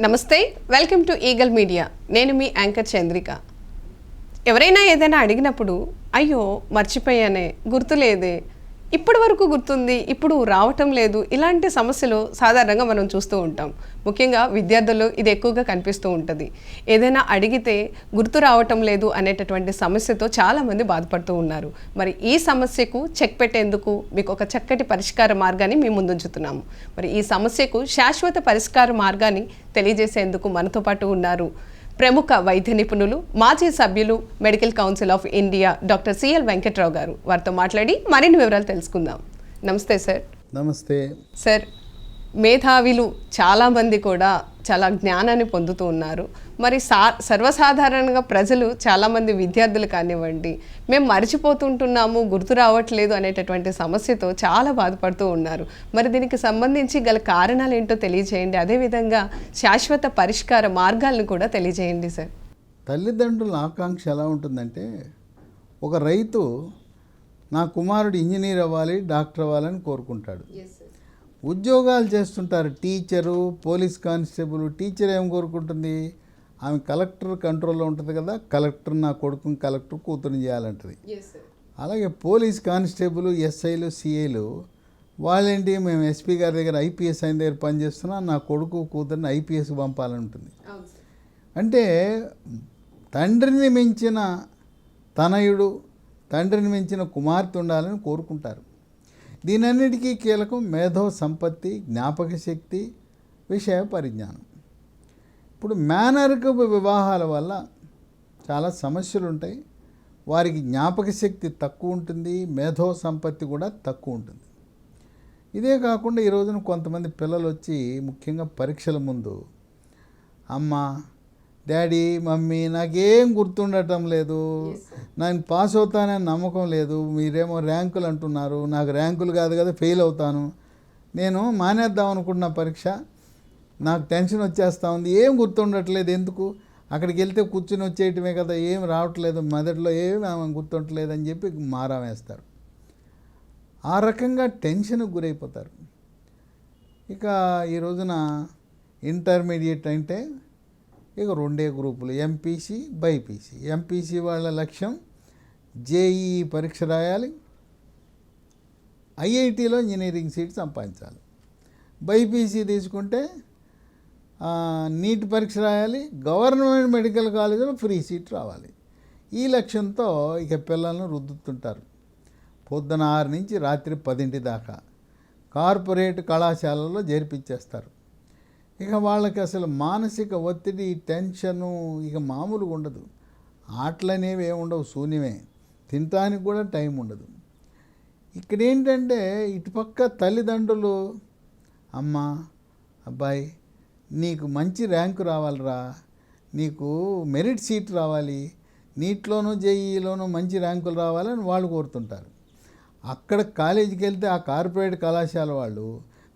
నమస్తే, welcome to eagle media. నేను మీ anchor Chandrika. ఎవరైనా ఏదైనా అడిగినప్పుడు అయ్యో మర్చిపోయానే, గుర్తులేదే, ఇప్పటి వరకు గుర్తుంది, ఇప్పుడు రావటం లేదు, ఇలాంటి సమస్యలు సాధారణంగా మనం చూస్తూ ఉంటాం. ముఖ్యంగా విద్యార్థుల్లో ఇది ఎక్కువగా కనిపిస్తూ ఉంటుంది. ఏదైనా అడిగితే గుర్తు రావటం లేదు అనేటటువంటి సమస్యతో చాలామంది బాధపడుతూ ఉన్నారు. మరి ఈ సమస్యకు చెక్ పెట్టేందుకు మీకు ఒక చక్కటి పరిష్కార మార్గాన్ని మేము ముందుంచుతున్నాము. మరి ఈ సమస్యకు శాశ్వత పరిష్కార మార్గాన్ని తెలియజేసేందుకు మనతో పాటు ఉన్నారు ప్రముఖ వైద్య నిపుణులు, మాజీ సభ్యులు, medical council of India doctor CL Venkatrao గారు. వారితో మాట్లాడి మరిన్ని వివరాలు తెలుసుకుందాం. నమస్తే సార్. నమస్తే సార్. మేధావిలు చాలామంది కూడా చాలా జ్ఞానాన్ని పొందుతూ ఉన్నారు. మరి సర్వసాధారణంగా ప్రజలు చాలామంది విద్యార్థులు కానివ్వండి, మేము మర్చిపోతుంటున్నాము, గుర్తు రావట్లేదు అనేటటువంటి సమస్యతో చాలా బాధపడుతూ ఉన్నారు. మరి దీనికి సంబంధించి గల కారణాలు ఏంటో తెలియజేయండి. అదేవిధంగా శాశ్వత పరిష్కార మార్గాలను కూడా తెలియజేయండి సార్. తల్లిదండ్రుల ఆకాంక్ష ఎలా ఉంటుందంటే, ఒక రైతు నా కుమారుడు ఇంజనీర్ అవ్వాలి, డాక్టర్ అవ్వాలని కోరుకుంటాడు. ఉద్యోగాలు చేస్తుంటారు, టీచరు, పోలీస్ కానిస్టేబుల్. టీచర్ ఏం కోరుకుంటుంది? ఆమె కలెక్టర్ కంట్రోల్లో ఉంటుంది కదా, కలెక్టర్ నా కొడుకుని కలెక్టర్ కూతురుని చేయాలంటుంది. అలాగే పోలీస్ కానిస్టేబుల్, ఎస్ఐలు, సిఐలు వాళ్ళేంటి, మేము ఎస్పీ గారి దగ్గర ఐపీఎస్ ఆయన దగ్గర పనిచేస్తున్నా, నా కొడుకు కూతురిని ఐపీఎస్కి పంపాలని ఉంటుంది. అంటే తండ్రిని మించిన తనయుడు, తండ్రిని మించిన కుమార్తె ఉండాలని కోరుకుంటారు. దీనన్నిటికీ కీలకం మేధో సంపత్తి, జ్ఞాపక శక్తి, విషయ పరిజ్ఞానం. ఇప్పుడు మేనరికపు వివాహాల వల్ల చాలా సమస్యలు ఉంటాయి. వారికి జ్ఞాపక శక్తి తక్కువ ఉంటుంది, మేధో సంపత్తి కూడా తక్కువ ఉంటుంది. ఇదే కాకుండా ఈ రోజున కొంతమంది పిల్లలు వచ్చి ముఖ్యంగా పరీక్షల ముందు, అమ్మ, డాడీ, మమ్మీ నాకేం గుర్తుండటం లేదు, నేను పాస్ అవుతానని నమ్మకం లేదు, మీరేమో ర్యాంకులు అంటున్నారు, నాకు ర్యాంకులు కాదు కదా, ఫెయిల్ అవుతాను, నేను మానేద్దాం అనుకుంటున్న పరీక్ష, నాకు టెన్షన్ వచ్చేస్తూ ఉంది, ఏం గుర్తుండట్లేదు, ఎందుకు అక్కడికి వెళ్తే కూర్చుని వచ్చేయటమే కదా, ఏం రావట్లేదు, మెదడులో ఏమి గుర్తుండట్లేదు అని చెప్పి మారా వేస్తారు. ఆ రకంగా టెన్షన్కి గురైపోతారు. ఇక ఈ రోజున ఇంటర్మీడియట్ అంటే ఇక రెండే గ్రూపులు, ఎంపీసీ, బైపీసీ. ఎంపీసీ వాళ్ళ లక్ష్యం జేఈఈ పరీక్ష రాయాలి, ఐఐటీలో ఇంజనీరింగ్ సీట్ సంపాదించాలి. బైపీసీ తీసుకుంటే నీట్ పరీక్ష రాయాలి, గవర్నమెంట్ మెడికల్ కాలేజీలో ఫ్రీ సీట్ రావాలి. ఈ లక్ష్యంతో ఇక పిల్లలను రుద్దుతుంటారు. పొద్దున 6 నుంచి రాత్రి 10 దాకా కార్పొరేట్ కళాశాలల్లో చేర్పించేస్తారు. ఇక వాళ్ళకి అసలు మానసిక ఒత్తిడి, టెన్షను ఇక మామూలుగా ఉండదు. ఆటలనేవి ఏముండవు, శూన్యమే. తినటానికి కూడా టైం ఉండదు. ఇక్కడ ఏంటంటే ఇటుపక్క తల్లిదండ్రులు, అమ్మ, అబ్బాయి నీకు మంచి ర్యాంకు రావాలిరా, నీకు మెరిట్ సీట్ రావాలి, నీట్లోనూ జేఈలోనూ మంచి ర్యాంకులు రావాలని వాళ్ళు కోరుతుంటారు. అక్కడ కాలేజీకి వెళ్తే ఆ కార్పొరేట్ కళాశాల వాళ్ళు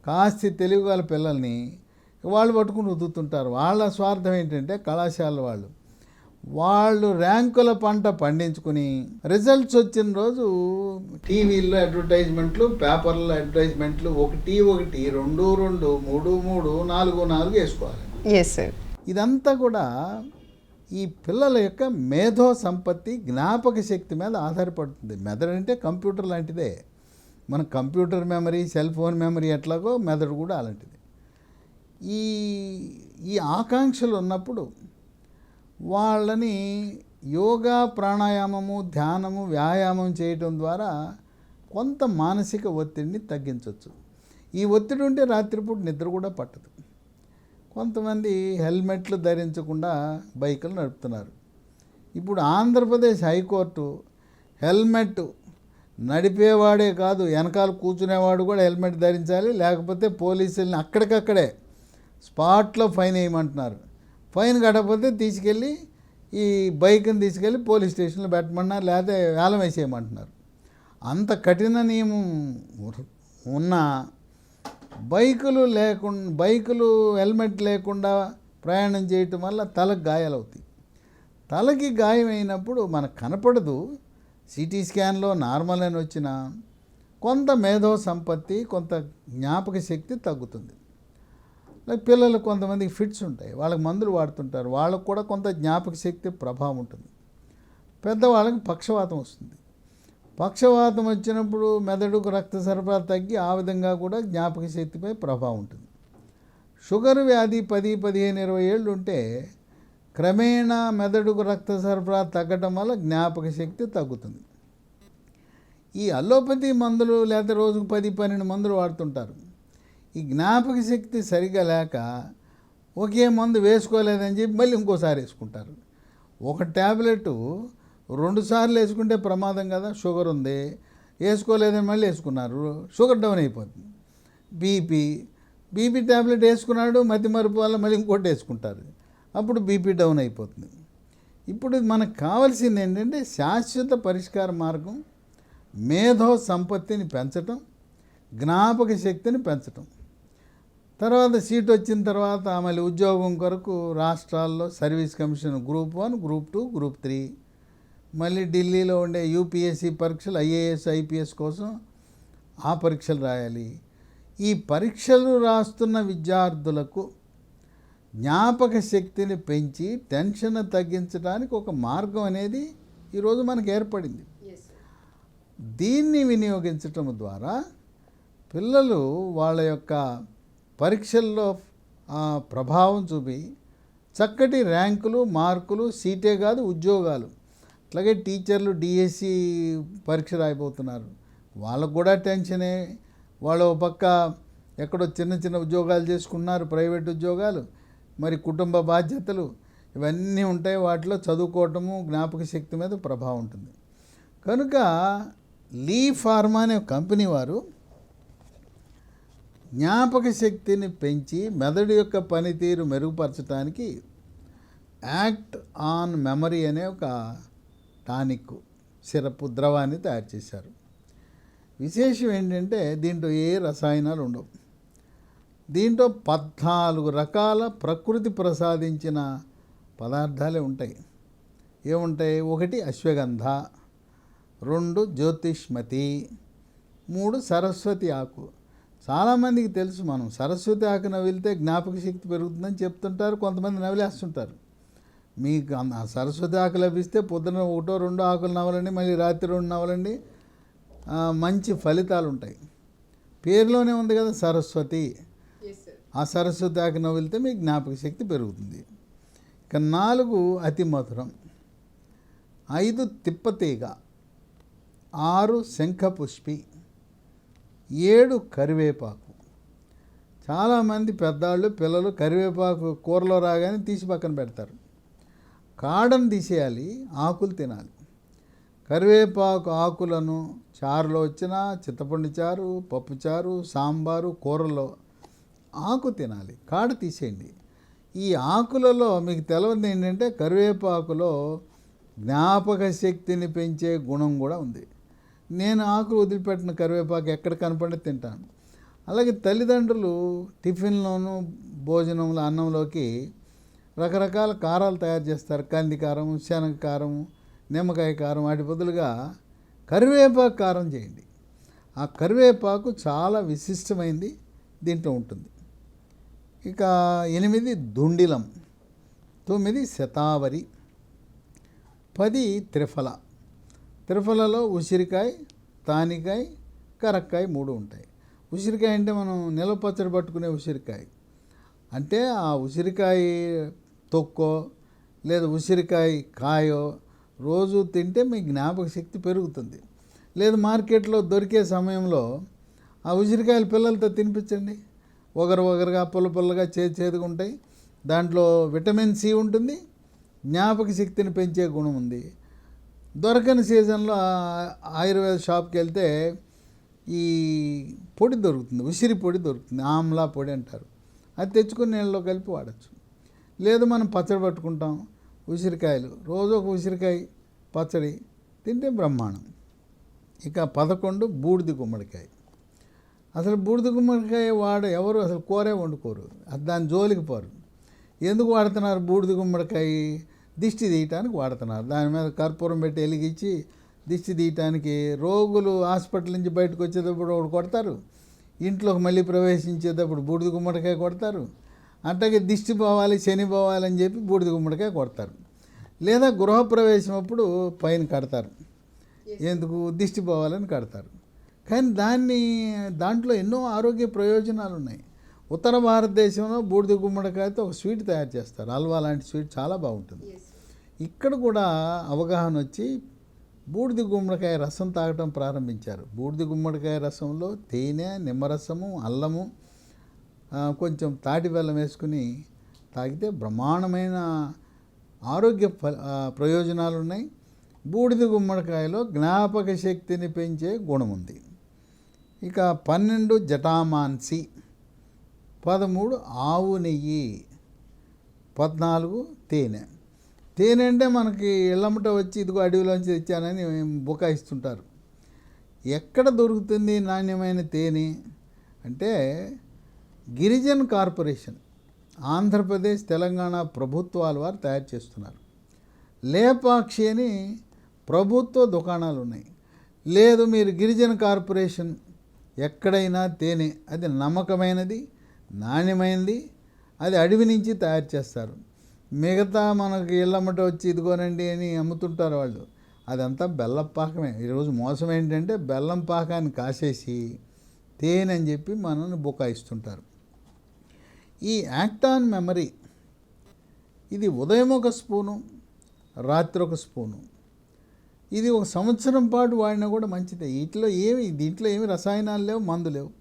కాస్త తెలుగు వాళ్ళ పిల్లల్ని వాళ్ళు పట్టుకుని రుద్దుతుంటారు. వాళ్ళ స్వార్థం ఏంటంటే కళాశాల వాళ్ళు ర్యాంకుల పంట పండించుకుని రిజల్ట్స్ వచ్చిన రోజు టీవీల్లో అడ్వర్టైజ్మెంట్లు, పేపర్లో అడ్వర్టైజ్మెంట్లు, 1 1 2 2 3 3 4 4 వేసుకోవాలి. ఇదంతా కూడా ఈ పిల్లల యొక్క మేధో సంపత్తి, జ్ఞాపక శక్తి మీద ఆధారపడుతుంది. మెదడు అంటే కంప్యూటర్ లాంటిదే. మన computer memory, cell phone memory ఎట్లాగో మెదడు కూడా అలాంటిది. ఈ ఆకాంక్షలు ఉన్నప్పుడు వాళ్ళని యోగా, ప్రాణాయామము, ధ్యానము, వ్యాయామం చేయటం ద్వారా కొంత మానసిక ఒత్తిడిని తగ్గించవచ్చు. ఈ ఒత్తిడి ఉంటే రాత్రిపూట నిద్ర కూడా పట్టదు. కొంతమంది హెల్మెట్లు ధరించకుండా బైకులు నడుపుతున్నారు. ఇప్పుడు ఆంధ్రప్రదేశ్ హైకోర్టు హెల్మెట్ నడిపేవాడే కాదు, వెనకాల కూర్చునేవాడు కూడా హెల్మెట్ ధరించాలి, లేకపోతే పోలీసుల్ని అక్కడికక్కడే స్పాట్లో ఫైన్ వేయమంటున్నారు. ఫైన్ కట్టకపోతే తీసుకెళ్ళి ఈ బైక్ని తీసుకెళ్ళి పోలీస్ స్టేషన్లో పెట్టమన్నారు, లేకపోతే వేలం వేసేయమంటున్నారు. అంత కఠిన నియమం ఉన్న బైకులు హెల్మెట్ లేకుండా ప్రయాణం చేయటం వల్ల తలకు గాయాలవుతాయి. తలకి గాయం అయినప్పుడు మనకు కనపడదు, సిటీ స్కాన్లో నార్మల్ అని వచ్చినా కొంత మేధో సంపత్తి, కొంత జ్ఞాపక శక్తి తగ్గుతుంది. లైక్ పిల్లలు కొంతమందికి ఫిట్స్ ఉంటాయి, వాళ్ళకి మందులు వాడుతుంటారు, వాళ్ళకు కూడా కొంత జ్ఞాపక శక్తి ప్రభావం ఉంటుంది. పెద్దవాళ్ళకి పక్షవాతం వస్తుంది. పక్షవాతం వచ్చినప్పుడు మెదడుకు రక్త సరఫరా తగ్గి ఆ విధంగా కూడా జ్ఞాపక శక్తిపై ప్రభావం ఉంటుంది. షుగర్ వ్యాధి 10, 15, 20 ఏళ్ళు ఉంటే క్రమేణా మెదడుకు రక్త సరఫరా తగ్గటం వల్ల జ్ఞాపక శక్తి తగ్గుతుంది. ఈ అల్లోపతి మందులు లేదా రోజుకు 10, 12 మందులు వాడుతుంటారు. ఈ జ్ఞాపక శక్తి సరిగా లేక ఒకే మందు వేసుకోలేదని చెప్పి మళ్ళీ ఇంకోసారి వేసుకుంటారు. ఒక ట్యాబ్లెట్ 2 సార్లు వేసుకుంటే ప్రమాదం కదా, షుగర్ ఉంది, వేసుకోలేదని మళ్ళీ వేసుకున్నారు, షుగర్ డౌన్ అయిపోతుంది. బీపీ ట్యాబ్లెట్ వేసుకున్నాడు, మతిమరుపు వల్ల మళ్ళీ ఇంకోటి వేసుకుంటారు, అప్పుడు బీపీ డౌన్ అయిపోతుంది. ఇప్పుడు మనకు కావాల్సింది ఏంటంటే శాశ్వత పరిష్కార మార్గం, మేధో సంపత్తిని పెంచటం, జ్ఞాపక శక్తిని పెంచటం. తర్వాత సీట్ వచ్చిన తర్వాత మళ్ళీ ఉద్యోగం కొరకు రాష్ట్రాల్లో service commission group 1, group 2, group 3, మళ్ళీ ఢిల్లీలో ఉండే యూపీఎస్సీ పరీక్షలు, ఐఏఎస్, ఐపీఎస్ కోసం ఆ పరీక్షలు రాయాలి. ఈ పరీక్షలు రాస్తున్న విద్యార్థులకు జ్ఞాపక శక్తిని పెంచి టెన్షన్ తగ్గించడానికి ఒక మార్గం అనేది ఈరోజు మనకు ఏర్పడింది. దీన్ని వినియోగించటం ద్వారా పిల్లలు వాళ్ళ యొక్క పరీక్షల్లో ప్రభావం చూపి చక్కటి ర్యాంకులు, మార్కులు, సీటే కాదు ఉద్యోగాలు. అట్లాగే టీచర్లు డిఎస్సి పరీక్ష రాయిపోతున్నారు, వాళ్ళకు కూడా టెన్షనే. వాళ్ళు ఒక పక్క ఎక్కడో చిన్న చిన్న ఉద్యోగాలు చేసుకున్నారు, ప్రైవేట్ ఉద్యోగాలు, మరి కుటుంబ బాధ్యతలు ఇవన్నీ ఉంటాయి. వాటిలో చదువుకోవటము, జ్ఞాపక శక్తి మీద ప్రభావం ఉంటుంది. కనుక లీ ఫార్మా అనే కంపెనీ వారు జ్ఞాపక శక్తిని పెంచి మెదడు యొక్క పనితీరు మెరుగుపరచడానికి యాక్ట్ ఆన్ మెమరీ అనే ఒక టానిక్ సిరప్ ద్రవాన్ని తయారు చేశారు. విశేషం ఏంటంటే దీంట్లో ఏ రసాయనాలు ఉండవు. దీంట్లో 14 రకాల ప్రకృతి ప్రసాదించిన పదార్థాలే ఉంటాయి. ఏముంటాయి? 1 అశ్వగంధ, 2 జ్యోతిష్మతి, 3 సరస్వతి ఆకు. చాలామందికి తెలుసు, మనం సరస్వతి ఆకు నవిలితే జ్ఞాపక శక్తి పెరుగుతుందని చెప్తుంటారు, కొంతమంది నవిలేస్తుంటారు. మీకు సరస్వతి ఆకు లభిస్తే పొద్దున 1, 2 ఆకులు నవలండి, మళ్ళీ రాత్రి 2 నవలండి, మంచి ఫలితాలు ఉంటాయి. పేరులోనే ఉంది కదా సరస్వతి. ఆ సరస్వతి ఆకు నవిలితే మీకు జ్ఞాపక శక్తి పెరుగుతుంది. ఇక 4 అతి మధురం, 5 తిప్పతీగ, 6 శంఖపుష్పి, 7 కరివేపాకు. చాలామంది పెద్దవాళ్ళు, పిల్లలు కరివేపాకు కూరలో రాగానే తీసి పక్కన పెడతారు. కాడను తీసేయాలి, ఆకులు తినాలి. కరివేపాకు ఆకులను చారులో వచ్చిన చింతపండు చారు, పప్పు చారు, సాంబారు, కూరలో ఆకు తినాలి, కాడ తీసేయండి. ఈ ఆకులలో మీకు తెలవదు ఏంటంటే కరివేపాకులో జ్ఞాపక శక్తిని పెంచే గుణం కూడా ఉంది. నేను ఆకులు వదిలిపెట్టిన కరివేపాకు ఎక్కడ కనపడి తింటాను. అలాగే తల్లిదండ్రులు టిఫిన్లోను, భోజనంలో, అన్నంలోకి రకరకాల కారాలు తయారు చేస్తారు. కంది కారం, శనగ కారం, నిమ్మకాయ కారం. వాటి బదులుగా కరివేపాకు కారం చేయండి. ఆ కరివేపాకు చాలా విశిష్టమైంది దీంట్లో ఉంటుంది. ఇక 8 దుండిలం, 9 శతావరి, 10 త్రిఫల. త్రిఫలలో ఉసిరికాయ, తానికాయ, కరక్కాయ 3 ఉంటాయి. ఉసిరికాయ అంటే మనం నిలవ పచ్చడి పట్టుకునే ఉసిరికాయ. అంటే ఆ ఉసిరికాయ తొక్కో లేదా ఉసిరికాయ కాయో రోజు తింటే మీ జ్ఞాపక శక్తి పెరుగుతుంది. లేదు మార్కెట్లో దొరికే సమయంలో ఆ ఉసిరికాయలు పిల్లలతో తినిపించండి. ఒగరుగా పుల్లగా చేదుగా ఉంటాయి. దాంట్లో విటమిన్ సి ఉంటుంది, జ్ఞాపక శక్తిని పెంచే గుణం ఉంది. దొరకని సీజన్లో ఆయుర్వేద షాప్కి వెళ్తే ఈ పొడి దొరుకుతుంది, ఉసిరి పొడి దొరుకుతుంది, ఆమ్లా పొడి అంటారు. అది తెచ్చుకుని నీళ్ళలో కలిపి వాడచ్చు. లేదు మనం పచ్చడి పట్టుకుంటాం, ఉసిరికాయలు రోజు ఒక ఉసిరికాయ పచ్చడి తింటే బ్రహ్మాండం. ఇక 11 బూడిద గుమ్మడికాయ. అసలు బూడిద గుమ్మడికాయ ఎవరు అసలు కూరే వండుకోరు, దాని జోలికి పోరు. ఎందుకు వాడుతున్నారు? బూడిద గుమ్మడికాయ దిష్టి తీయటానికి వాడుతున్నారు. దాని మీద కర్పూరం పెట్టి వెలిగించి దిష్టి తీయటానికి రోగులు హాస్పిటల్ నుంచి బయటకు వచ్చేటప్పుడు ఒకటి కొడతారు, ఇంట్లోకి మళ్ళీ ప్రవేశించేటప్పుడు బూడిద గుమ్మడికాయ కొడతారు. అట్లాగే దిష్టి పోవాలి, శని పోవాలి అని చెప్పి బూడిద గుమ్మడికాయ కొడతారు. లేదా గృహప్రవేశం అప్పుడు పైన కడతారు, ఎందుకు దిష్టి పోవాలని కడతారు. కానీ దాంట్లో ఎన్నో ఆరోగ్య ప్రయోజనాలు ఉన్నాయి. ఉత్తర భారతదేశంలో బూడిద గుమ్మడికాయతో ఒక స్వీట్ తయారు చేస్తారు, హల్వా లాంటి స్వీట్, చాలా బాగుంటుంది. ఇక్కడ కూడా అవగాహన వచ్చి బూడిద గుమ్మడికాయ రసం తాగటం ప్రారంభించారు. బూడిద గుమ్మడికాయ రసంలో తేనె, నిమ్మరసము, అల్లము, కొంచెం తాటి బెల్లం వేసుకుని తాగితే బ్రహ్మాండమైన ఆరోగ్య ప్రయోజనాలు ఉన్నాయి. బూడిద గుమ్మడికాయలో జ్ఞాపక శక్తిని పెంచే గుణం ఉంది. ఇక 12 జటామాన్సి, 13 ఆవు నెయ్యి, 14 తేనె. తేనె అంటే మనకి ఇళ్ళమ్మట వచ్చి ఇదిగో అడవిలోంచి తెచ్చానని బుకాయిస్తుంటారు. ఎక్కడ దొరుకుతుంది నాణ్యమైన తేనె అంటే గిరిజన్ కార్పొరేషన్, ఆంధ్రప్రదేశ్, తెలంగాణ ప్రభుత్వాల వారు తయారు చేస్తున్నారు. లేపాక్షి అని ప్రభుత్వ దుకాణాలు ఉన్నాయి. లేదు మీరు గిరిజన కార్పొరేషన్ ఎక్కడైనా తేనె, అది నమ్మకమైనది, నాణ్యమైనది, అది అడవి నుంచి తయారు చేస్తారు. మిగతా మనకి ఇళ్ళమ్మట వచ్చి ఇదిగోనండి అని అమ్ముతుంటారు వాళ్ళు, అదంతా బెల్లం పాకమే. ఈరోజు మోసం ఏంటంటే బెల్లం పాకాన్ని కాసేసి తేనె అని చెప్పి మనల్ని బుకాయిస్తుంటారు. ఈ యాక్టాన్ మెమరీ, ఇది ఉదయం ఒక స్పూను, రాత్రి ఒక స్పూను, ఇది ఒక సంవత్సరం పాటు వాడినా కూడా మంచిదే. దీంట్లో ఏమి రసాయనాలు లేవు, మందు లేవు.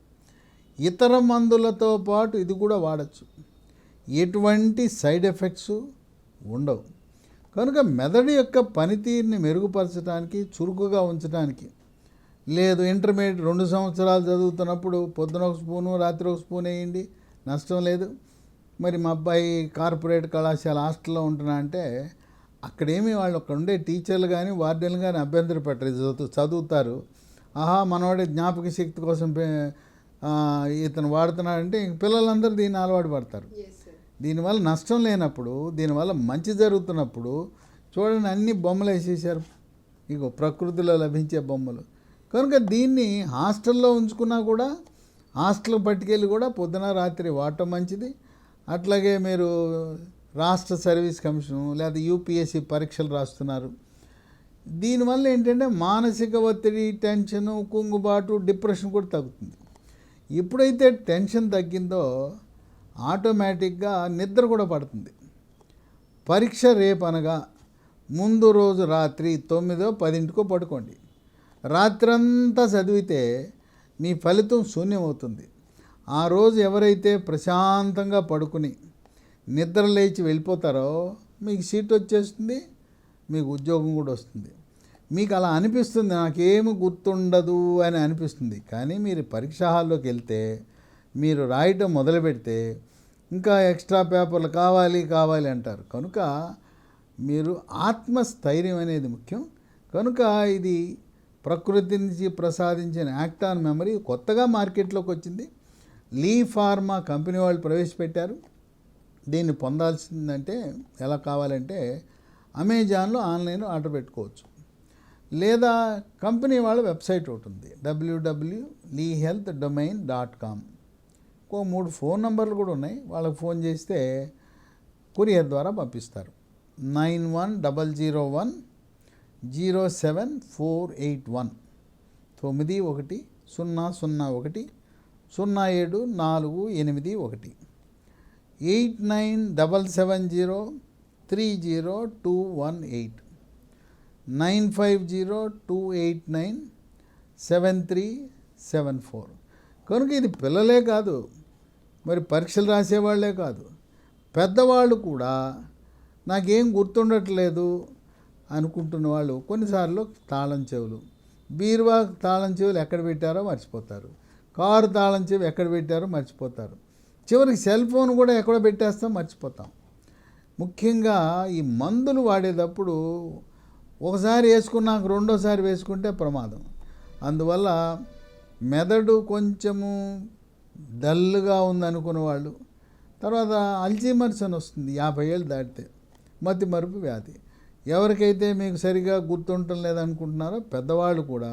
ఇతర మందులతో పాటు ఇది కూడా వాడచ్చు, ఎటువంటి సైడ్ ఎఫెక్ట్స్ ఉండవు. కనుక మెదడు యొక్క పనితీరుని మెరుగుపరచడానికి, చురుకుగా ఉంచడానికి, లేదు ఇంటర్మీడియట్ 2 సంవత్సరాలు చదువుతున్నప్పుడు పొద్దున ఒక స్పూను, రాత్రి ఒక స్పూన్ వేయండి, నష్టం లేదు. మరి మా అబ్బాయి కార్పొరేట్ కళాశాల హాస్టల్లో ఉంటున్నా అంటే అక్కడేమి వాళ్ళు అక్కడ ఉండే టీచర్లు కానీ వార్డెన్లు కానీ అభ్యంతరం పెట్టరు, చదువుతారు. ఆహా మనవాడి జ్ఞాపక శక్తి కోసం ఇతను వాడుతున్నాడంటే ఇంక పిల్లలందరూ దీన్ని అలవాటు పడతారు. దీనివల్ల నష్టం లేనప్పుడు, దీనివల్ల మంచి జరుగుతున్నప్పుడు చూడండి అన్ని బొమ్మలు వేసేసారు, ఇగో ప్రకృతిలో లభించే బొమ్మలు. కనుక దీన్ని హాస్టల్లో ఉంచుకున్నా కూడా, హాస్టల్కి పట్టుకెళ్ళి కూడా పొద్దున రాత్రి వాడటం మంచిది. అట్లాగే మీరు రాష్ట్ర సర్వీస్ కమిషను లేదా యూపీఎస్సీ పరీక్షలు రాస్తున్నారు, దీనివల్ల ఏంటంటే మానసిక ఒత్తిడి, టెన్షను, కుంగుబాటు, డిప్రెషన్ కూడా తగ్గుతుంది. ఎప్పుడైతే టెన్షన్ తగ్గిందో ఆటోమేటిక్గా నిద్ర కూడా పడుతుంది. పరీక్ష రేపు అనగా ముందు రోజు రాత్రి 9, 10 పడుకోండి. రాత్రంతా చదివితే మీ ఫలితం శూన్యమవుతుంది. ఆ రోజు ఎవరైతే ప్రశాంతంగా పడుకుని నిద్ర లేచి వెళ్ళిపోతారో మీకు సీట్ వచ్చేస్తుంది, మీకు ఉద్యోగం కూడా వస్తుంది. మీకు అలా అనిపిస్తుంది, నాకేమి గుర్తుండదు అని అనిపిస్తుంది. కానీ మీరు పరీక్షా హాల్లోకి వెళ్తే, మీరు రాయటం మొదలు పెడితే ఇంకా ఎక్స్ట్రా పేపర్లు కావాలి అంటారు. కనుక మీరు ఆత్మస్థైర్యం అనేది ముఖ్యం. కనుక ఇది ప్రకృతి నుంచి ప్రసాదించిన యాక్టాన్ మెమరీ కొత్తగా మార్కెట్లోకి వచ్చింది. లీ ఫార్మా కంపెనీ వాళ్ళు ప్రవేశపెట్టారు. దీన్ని పొందాల్సిందంటే ఎలా కావాలంటే అమెజాన్లో ఆన్లైన్లో ఆర్డర్ పెట్టుకోవచ్చు, లేదా కంపెనీ వాళ్ళ వెబ్సైట్ ఒకటి ఉంది, www.leehealthdomain.com. 3 ఫోన్ నంబర్లు కూడా ఉన్నాయి, వాళ్ళకి ఫోన్ చేస్తే కొరియర్ ద్వారా పంపిస్తారు. 9100107481 9100100748 8977030218 9502897374. కనుక ఇది పిల్లలే కాదు, మరి పరీక్షలు రాసేవాళ్లే కాదు, పెద్దవాళ్ళు కూడా నాకేం గుర్తుండట్లేదు అనుకుంటున్న వాళ్ళు కొన్నిసార్లు తాళం చెవులు, బీరువా తాళం చెవులు ఎక్కడ పెట్టారో మర్చిపోతారు, కారు తాళం చెవి ఎక్కడ పెట్టారో మర్చిపోతారు, చివరికి సెల్ ఫోన్ కూడా ఎక్కడ పెట్టేస్తాం మర్చిపోతాం. ముఖ్యంగా ఈ మందులు వాడేటప్పుడు ఒకసారి వేసుకున్నాక రెండోసారి వేసుకుంటే ప్రమాదం. అందువల్ల మెదడు కొంచెము డల్గా ఉందనుకున్న వాళ్ళు, తర్వాత అల్జీమర్స్ అని వస్తుంది 50 ఏళ్ళు దాటితే, మతిమరుపు వ్యాధి. ఎవరికైతే మీకు సరిగా గుర్తుండటం లేదనుకుంటున్నారో పెద్దవాళ్ళు కూడా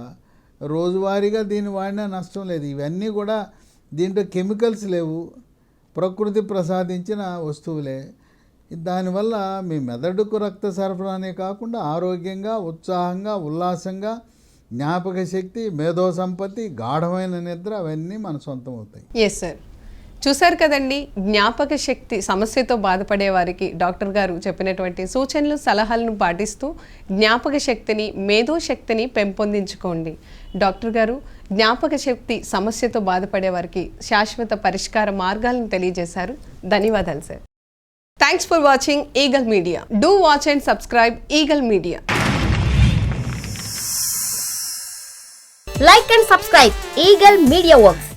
రోజువారీగా దీన్ని వాడినా నష్టం లేదు. ఇవన్నీ కూడా దీంట్లో కెమికల్స్ లేవు, ప్రకృతి ప్రసాదించిన వస్తువులే. దానివల్ల మీ మెదడుకు రక్త సరఫరానే కాకుండా ఆరోగ్యంగా, ఉత్సాహంగా, ఉల్లాసంగా, జ్ఞాపక శక్తి, మేధో సంపత్తి, గాఢమైన నిద్ర అవన్నీ మన సొంతం అవుతాయి. Yes sir. చూశారు కదండి, జ్ఞాపక శక్తి సమస్యతో బాధపడే వారికి డాక్టర్ గారు చెప్పినటువంటి సూచనలు, సలహాలను పాటిస్తూ జ్ఞాపక శక్తిని, మేధో శక్తిని పెంపొందించుకోండి. డాక్టర్ గారు జ్ఞాపక శక్తి సమస్యతో బాధపడే వారికి శాశ్వత పరిష్కార మార్గాలను తెలియజేశారు. ధన్యవాదాలు sir. Thanks for watching eagle media. Do watch and subscribe eagle media. Like and subscribe Eagle Media Works.